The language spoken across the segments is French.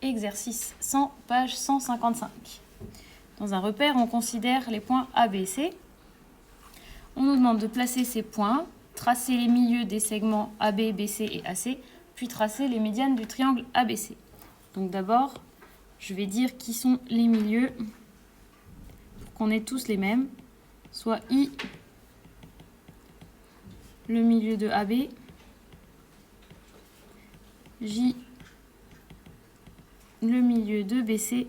exercice 100, page 155. Dans un repère, on considère les points A, B et C. On nous demande de placer ces points, tracer les milieux des segments AB, BC et AC, puis tracer les médianes du triangle ABC. Donc d'abord, je vais dire qui sont les milieux pour qu'on ait tous les mêmes. Soit I, le milieu de AB, J, le milieu de BC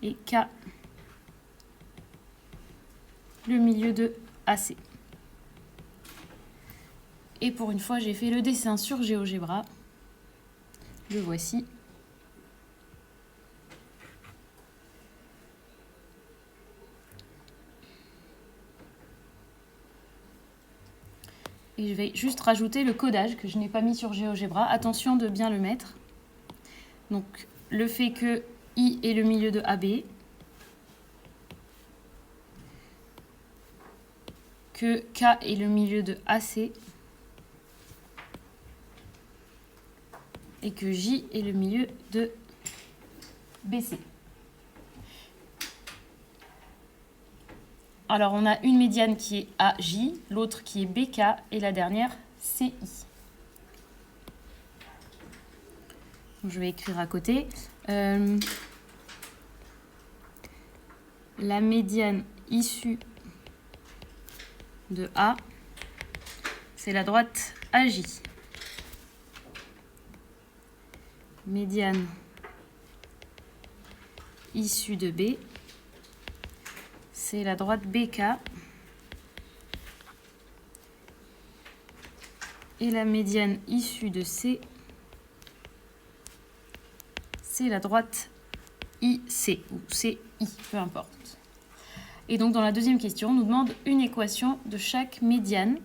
et K, le milieu de AC. Et pour une fois, j'ai fait le dessin sur GeoGebra. Le voici. Et je vais juste rajouter le codage que je n'ai pas mis sur GeoGebra. Attention de bien le mettre. Donc, le fait que I est le milieu de AB, que K est le milieu de AC et que J est le milieu de BC. Alors, on a une médiane qui est AJ, l'autre qui est BK et la dernière CI. Donc, je vais écrire à côté. La médiane issue de A, c'est la droite AJ. Médiane issue de B, c'est la droite BK. Et la médiane issue de C, c'est la droite IC ou CI, peu importe. Et donc dans la deuxième question, on nous demande une équation de chaque médiane.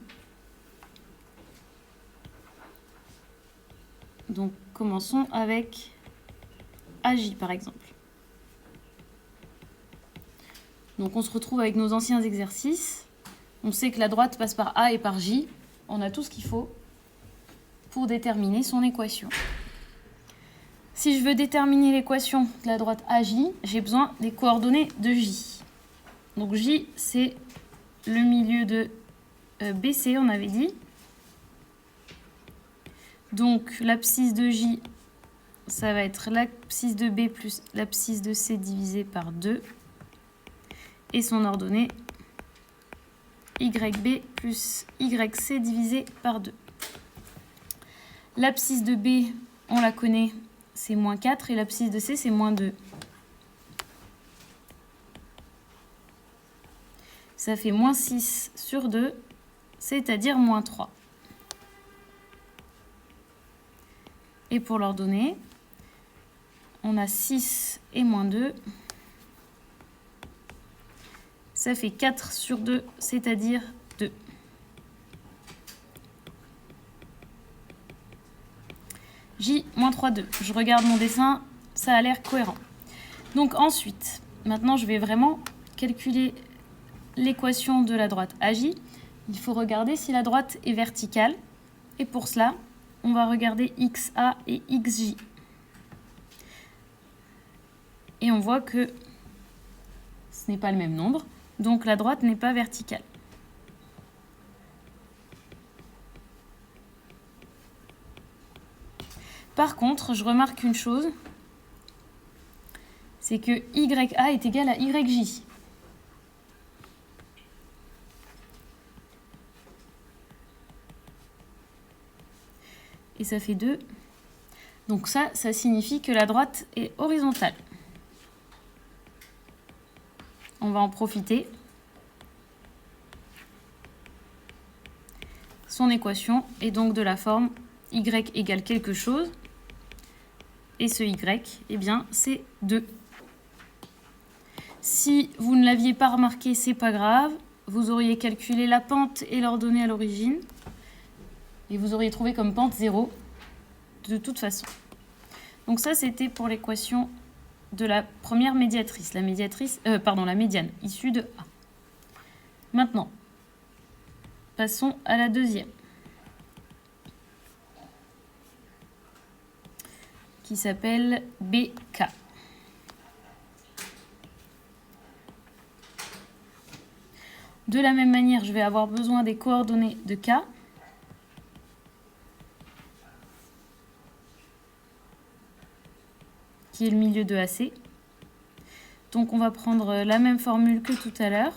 Donc commençons avec AJ par exemple. Donc on se retrouve avec nos anciens exercices. On sait que la droite passe par A et par J. On a tout ce qu'il faut pour déterminer son équation. Si je veux déterminer l'équation de la droite AJ, j'ai besoin des coordonnées de J. Donc J, c'est le milieu de BC, on avait dit. Donc l'abscisse de J, ça va être l'abscisse de B plus l'abscisse de C divisé par 2. Et son ordonnée, YB plus YC divisé par 2. L'abscisse de B, on la connaît, c'est moins 4 et l'abscisse de C, c'est moins 2. Ça fait moins 6 sur 2, c'est-à-dire moins 3. Et pour l'ordonnée, on a 6 et moins 2. Ça fait 4 sur 2, c'est-à-dire 2. J, moins 3, 2. Je regarde mon dessin, ça a l'air cohérent. Donc ensuite, maintenant je vais vraiment calculer l'équation de la droite AJ. Il faut regarder si la droite est verticale. Et pour cela, on va regarder XA et XJ. Et on voit que ce n'est pas le même nombre. Donc la droite n'est pas verticale. Par contre, je remarque une chose, c'est que YA est égal à YJ. Et ça fait 2. Donc ça signifie que la droite est horizontale. On va en profiter. Son équation est donc de la forme y égale quelque chose. Et ce y, eh bien, c'est 2. Si vous ne l'aviez pas remarqué, c'est pas grave. Vous auriez calculé la pente et l'ordonnée à l'origine. Et vous auriez trouvé comme pente 0 de toute façon. Donc ça, c'était pour l'équation de la première médiatrice, la médiane issue de A. Maintenant, passons à la deuxième. qui s'appelle BK. De la même manière, je vais avoir besoin des coordonnées de K. Qui est le milieu de AC. Donc on va prendre la même formule que tout à l'heure.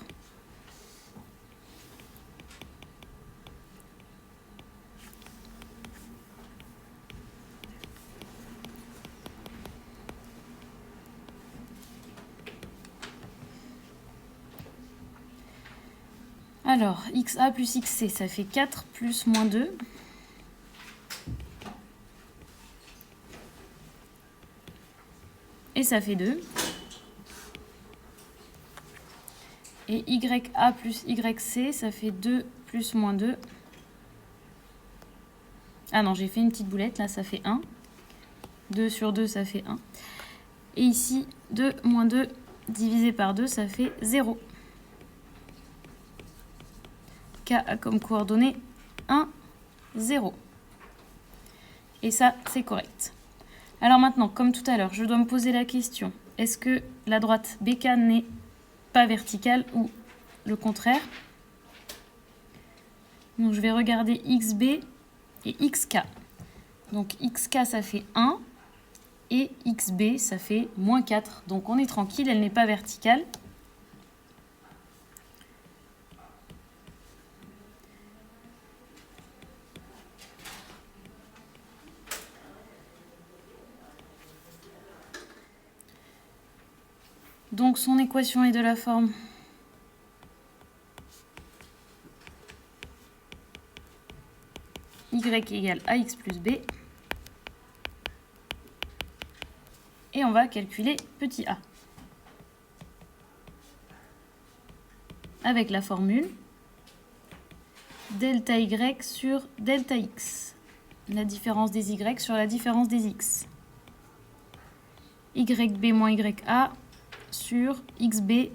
Alors, XA plus XC, ça fait 4 plus moins 2. Et ça fait 2. Et YA plus YC, ça fait 2 plus moins 2. Ah non, j'ai fait une petite boulette, là ça fait 1. 2 sur 2, ça fait 1. Et ici, 2 moins 2 divisé par 2, ça fait 0. K a comme coordonnée 1, 0. Et ça, c'est correct. Alors maintenant, comme tout à l'heure, je dois me poser la question, est-ce que la droite BK n'est pas verticale ou le contraire? Donc je vais regarder XB et XK. Donc XK, ça fait 1 et XB, ça fait moins 4. Donc on est tranquille, elle n'est pas verticale. Donc son équation est de la forme y égale ax plus b. Et on va calculer petit a. Avec la formule delta y sur delta x. La différence des y sur la différence des x. yb moins ya sur xb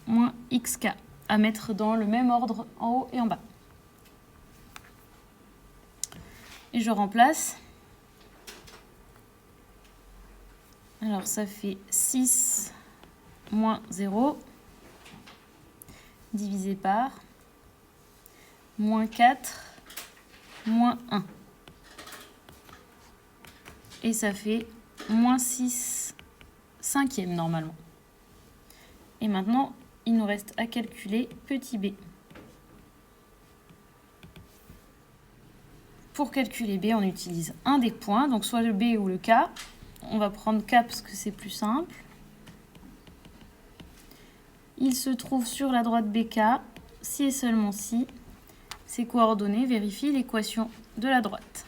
moins xk. À mettre dans le même ordre en haut et en bas. Et je remplace. Alors ça fait 6 moins 0 divisé par moins 4 moins 1. Et ça fait moins 6 cinquième normalement. Et maintenant, il nous reste à calculer petit b. Pour calculer b, on utilise un des points, donc soit le b ou le k. On va prendre k parce que c'est plus simple. Il se trouve sur la droite BK, si et seulement si ces coordonnées vérifient l'équation de la droite.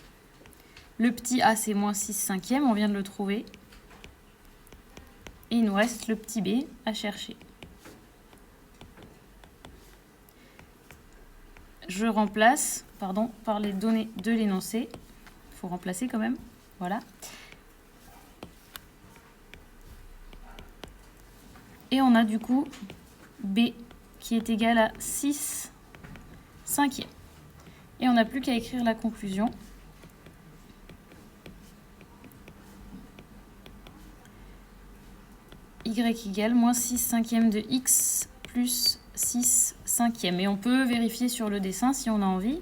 Le petit a, c'est moins 6 cinquième, on vient de le trouver. Et il nous reste le petit b à chercher. Je remplace, par les données de l'énoncé. Il faut remplacer quand même. Voilà. Et on a du coup b qui est égal à 6 cinquième. Et on n'a plus qu'à écrire la conclusion. Y égale moins 6 cinquième de x plus 6 cinquième. Et on peut vérifier sur le dessin si on a envie.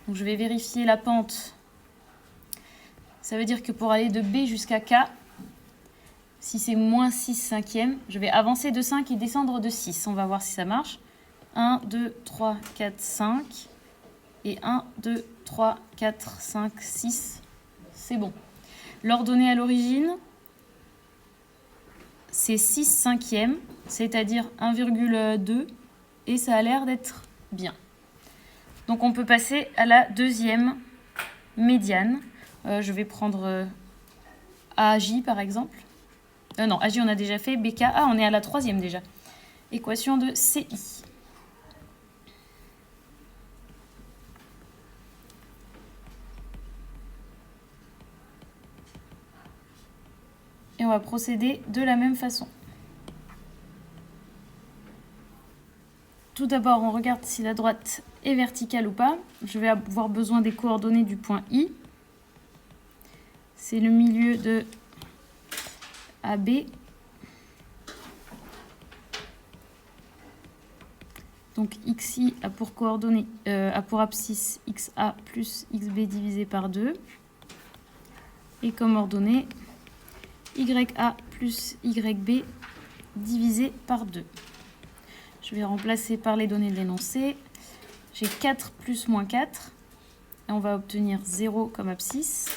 Donc je vais vérifier la pente. Ça veut dire que pour aller de b jusqu'à k, si c'est moins 6 cinquième, je vais avancer de 5 et descendre de 6. On va voir si ça marche. 1, 2, 3, 4, 5. Et 1, 2, 3, 4, 5, 6. C'est bon. L'ordonnée à l'origine, c'est 6 cinquièmes, c'est-à-dire 1,2. Et ça a l'air d'être bien. Donc on peut passer à la deuxième médiane. Je vais prendre AJ par exemple. Non, AJ on a déjà fait. BK, on est à la troisième déjà. Équation de CI. Et on va procéder de la même façon. tout d'abord, on regarde si la droite est verticale ou pas. Je vais avoir besoin des coordonnées du point I. C'est le milieu de AB. Donc xi a pour coordonnées, a pour abscisse xa plus xb divisé par 2. Et comme ordonnée, ya plus yb divisé par 2. Je vais remplacer par les données de l'énoncé. J'ai 4 plus moins 4. Et on va obtenir 0 comme abscisse.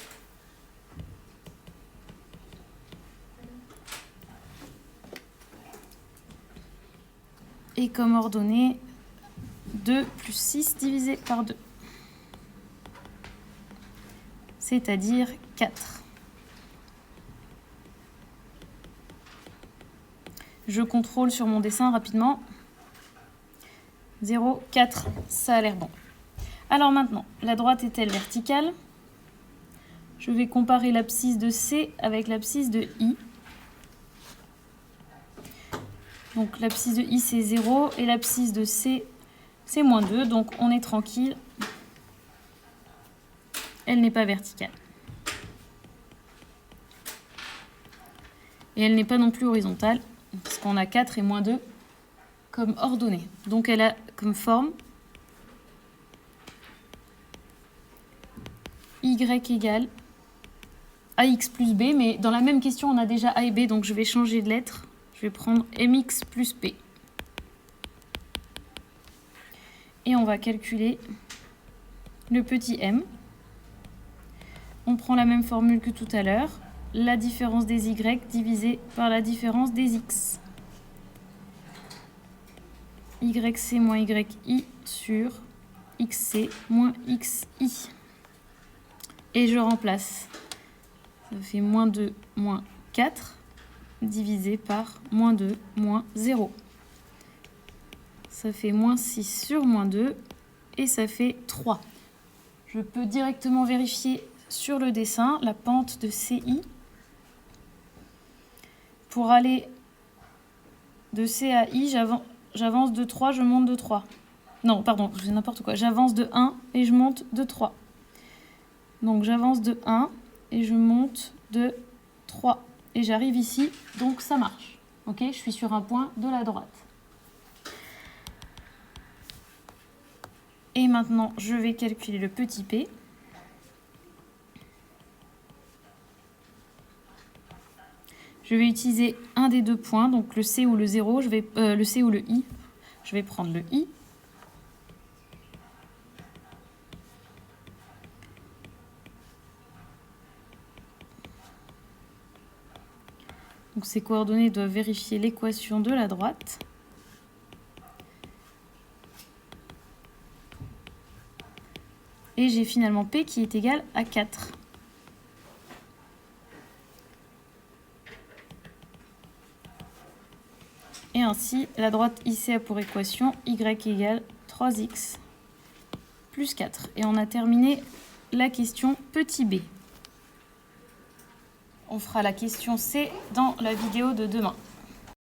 Et comme ordonnée, 2 plus 6 divisé par 2. C'est-à-dire 4. Je contrôle sur mon dessin rapidement. 0, 4, ça a l'air bon. Alors maintenant, la droite est-elle verticale? Je vais comparer l'abscisse de C avec l'abscisse de I. Donc l'abscisse de I c'est 0 et l'abscisse de C c'est moins 2. Donc on est tranquille. Elle n'est pas verticale. Et elle n'est pas non plus horizontale, parce qu'on a 4 et moins 2 comme ordonnées. Donc elle a comme forme y égale ax plus b, mais dans la même question on a déjà a et b, donc je vais changer de lettre. Je vais prendre mx plus p. Et on va calculer le petit m. On prend la même formule que tout à l'heure. La différence des y divisée par la différence des x. yc moins yi sur xc moins xi. Et je remplace. Ça fait moins 2 moins 4 divisé par moins 2 moins 0. Ça fait moins 6 sur moins 2 et ça fait 3. Je peux directement vérifier sur le dessin la pente de CI. Pour aller de C à I, j'avance de 3, je monte de 3. Non, pardon, je fais n'importe quoi. J'avance de 1 et je monte de 3. Donc j'avance de 1 et je monte de 3. Et j'arrive ici, donc ça marche. Ok, je suis sur un point de la droite. Et maintenant, je vais calculer le petit p. Je vais utiliser un des deux points, donc le C ou le 0, le C ou le I. Je vais prendre le I. Donc ces coordonnées doivent vérifier l'équation de la droite. Et j'ai finalement P qui est égal à 4. Et ainsi, la droite IC a pour équation y égale 3x plus 4. Et on a terminé la question petit b. On fera la question C dans la vidéo de demain.